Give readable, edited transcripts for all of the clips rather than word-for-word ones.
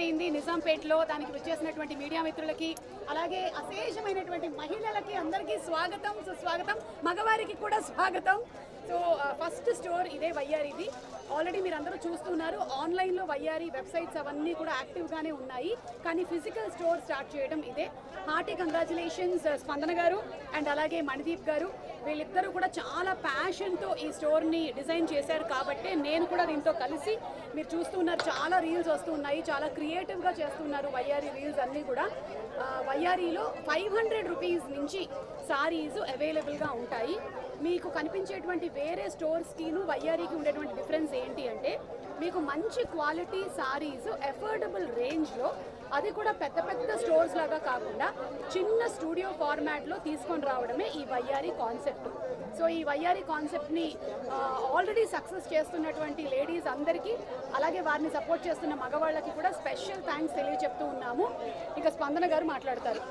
అయింది నిజాంపేటలో. దానికి వచ్చేసినటువంటి మీడియా మిత్రులకి అలాగే అశేషమైనటువంటి మహిళలకి అందరికీ స్వాగతం సుస్వాగతం, మగవారికి కూడా స్వాగతం. సో ఫస్ట్ స్టోర్ ఇదే వయ్యారిది. ఆల్రెడీ మీరు అందరూ చూస్తున్నారు, ఆన్లైన్లో వయ్యారి వెబ్సైట్స్ అవన్నీ కూడా యాక్టివ్గానే ఉన్నాయి, కానీ ఫిజికల్ స్టోర్ స్టార్ట్ చేయడం ఇదే. హార్టీ కంగ్రాచులేషన్స్ స్పందన గారు అండ్ అలాగే మణిదీప్ గారు. వీళ్ళిద్దరూ కూడా చాలా ప్యాషన్తో ఈ స్టోర్ని డిజైన్ చేశారు కాబట్టి నేను కూడా దీంతో కలిసి, మీరు చూస్తున్నారు చాలా రీల్స్ వస్తున్నాయి, చాలా క్రియేటివ్గా చేస్తున్నారు వయ్యారి రీల్స్ అన్నీ కూడా. వయ్యారిలో 500 రూపీస్ నుంచి సారీస్ అవైలబుల్గా ఉంటాయి. మీకు కనిపించేటువంటి వేరే స్టోర్స్కిను వయ్యారికి ఉండేటువంటి డిఫరెన్స్ ఏంటి అంటే, మీకు మంచి క్వాలిటీ సారీస్ అఫోర్డబుల్ రేంజ్లో, అది కూడా పెద్ద పెద్ద స్టోర్స్ లాగా కాకుండా చిన్న స్టూడియో ఫార్మాట్లో తీసుకొని రావడమే ఈ వయ్యారి కాన్సెప్ట్. సో ఈ వయ్యారి కాన్సెప్ట్ని ఆల్రెడీ సక్సెస్ చేస్తున్నటువంటి లేడీస్ అందరికీ, అలాగే వారిని సపోర్ట్ చేస్తున్న మగవాళ్ళకి కూడా స్పెషల్ థ్యాంక్స్ తెలియజెప్తూ ఉన్నాము. ఇక స్పందన గారు మాట్లాడతారు.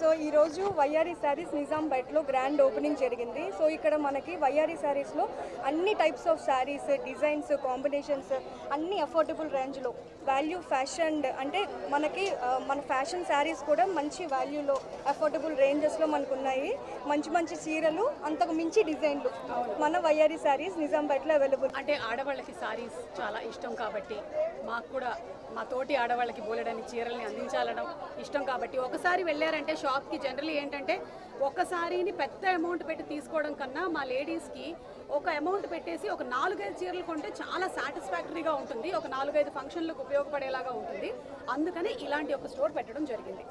సో ఈరోజు వయ్యారి శారీస్ నిజాంపేటలో గ్రాండ్ ఓపెనింగ్ జరిగింది. సో ఇక్కడ మనకి వయ్యారి శారీస్లో అన్ని types of saris, designs, combinations అన్ని అఫోర్డబుల్ రేంజ్లో, వాల్యూ ఫ్యాషన్ అంటే మనకి మన ఫ్యాషన్ శారీస్ కూడా మంచి వాల్యూలో అఫోర్డబుల్ రేంజెస్లో మనకు ఉన్నాయి. మంచి మంచి చీరలు, అంతకు మించి డిజైన్లు మన వయ్యారి శారీస్ నిజాంపేటలో అవైలబుల్. అంటే ఆడవాళ్ళకి శారీస్ చాలా ఇష్టం కాబట్టి, మాకు కూడా మా తోటి ఆడవాళ్ళకి బోలెడని చీరల్ని అందించాలడం ఇష్టం కాబట్టి, ఒకసారి వెళ్ళారంటే షాప్కి జనరల్లీ ఏంటంటే ఒక సారీని పెద్ద అమౌంట్ పెట్టి తీసుకోవడం కన్నా మా లేడీస్కి ఒక అమౌంట్ పెట్టేసి ఒక 4-5 చీరలు కొంటే చాలా సాటిస్ఫాక్టరీగా ఉంటుంది, ఒక 4-5 ఫంక్షన్లకు ఉపయోగపడేలాగా ఉంటుంది. అందుకని ఇలాంటి ఒక స్టోర్ పెట్టడం జరిగింది.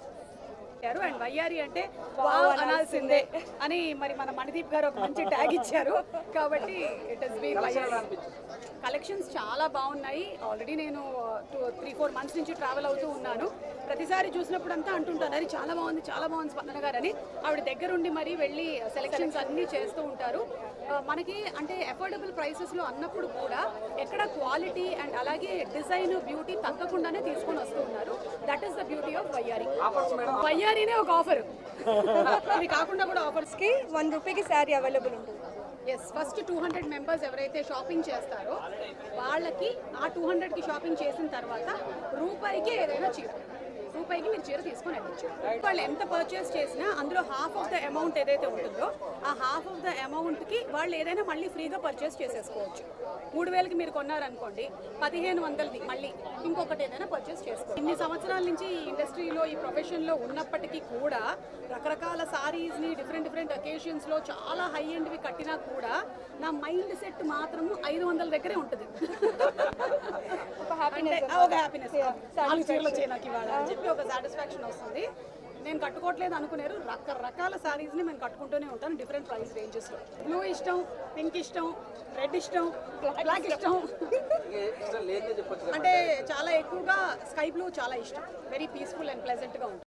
అండ్ వయ్యారి అంటే వావ్ అనాల్సిందే అని మరి మన మణిదీప్ గారు ఒక మంచి ట్యాగ్ ఇచ్చారు కాబట్టి ఇట్ హస్ బీన్ వయ్యారి. కలెక్షన్స్ చాలా బాగున్నాయి. ఆల్రెడీ నేను 3-4 మంత్స్ నుంచి ట్రావెల్ అవుతూ ఉన్నాను. ప్రతిసారి చూసినప్పుడు అంతా అంటుంటాను, అది చాలా బాగుంది స్పందన గారు అని. ఆవిడ దగ్గరుండి మరి వెళ్ళి సెలెక్షన్స్ అన్నీ చేస్తూ ఉంటారు. మనకి అంటే అఫోర్డబుల్ ప్రైసెస్లో అన్నప్పుడు కూడా ఎక్కడ క్వాలిటీ అండ్ అలాగే డిజైన్, బ్యూటీ తగ్గకుండానే తీసుకొని వస్తూ ఉన్నారు. That is the beauty of వయ్యారి. వయ్యారినే ఒక ఆఫర్, ఇది కాకుండా కూడా ఆఫర్స్కి 1 రూపీకి శారీ అవైలబుల్ ఉంటుంది. ఎస్, ఫస్ట్ 200 మెంబర్స్ ఎవరైతే షాపింగ్ చేస్తారో వాళ్ళకి ఆ 200కి షాపింగ్ చేసిన తర్వాత రూపాయికి ఏదైనా చీర, రూపాయికి మీరు చీర తీసుకొని వెళ్ళచ్చు. వాళ్ళు ఎంత పర్చేస్ చేసినా అందులో హాఫ్ ఆఫ్ ద అమౌంట్ ఏదైతే ఉంటుందో ఆ హాఫ్ ఆఫ్ ద అమౌంట్కి వాళ్ళు ఏదైనా మళ్ళీ ఫ్రీగా పర్చేస్ చేసేసుకోవచ్చు. 3000కి మీరు కొన్నారనుకోండి, 1500ది మళ్ళీ ఇంకొకటి ఏదైనా పర్చేస్ చేసుకోవచ్చు. ఇన్ని సంవత్సరాల నుంచి ఈ ఇండస్ట్రీలో, ఈ ప్రొఫెషన్లో ఉన్నప్పటికీ కూడా రకరకాల సారీస్ని డిఫరెంట్ అకేషన్స్లో చాలా హై ఎండ్వి కట్టినా కూడా నా మైండ్ సెట్ మాత్రం 500 దగ్గరే ఉంటుంది. ఒక హ్యాపీనెస్, 4 చీరలు వచ్చాయి నాకు ఇవాళ అని చెప్పి ఒక సాటిస్ఫాక్షన్ వస్తుంది. నేను కట్టుకోవట్లేదు అనుకున్నారు, రకరకాల శారీస్ని నేను కట్టుకుంటూనే ఉంటాను డిఫరెంట్ ప్రైస్ రేంజెస్లో. బ్లూ ఇష్టం, పింక్ ఇష్టం, రెడ్ ఇష్టం, బ్లాక్ ఇష్టం, అంటే చాలా ఎక్కువగా స్కై బ్లూ చాలా ఇష్టం. వెరీ పీస్ఫుల్ అండ్ ప్లెజెంట్గా ఉంటుంది.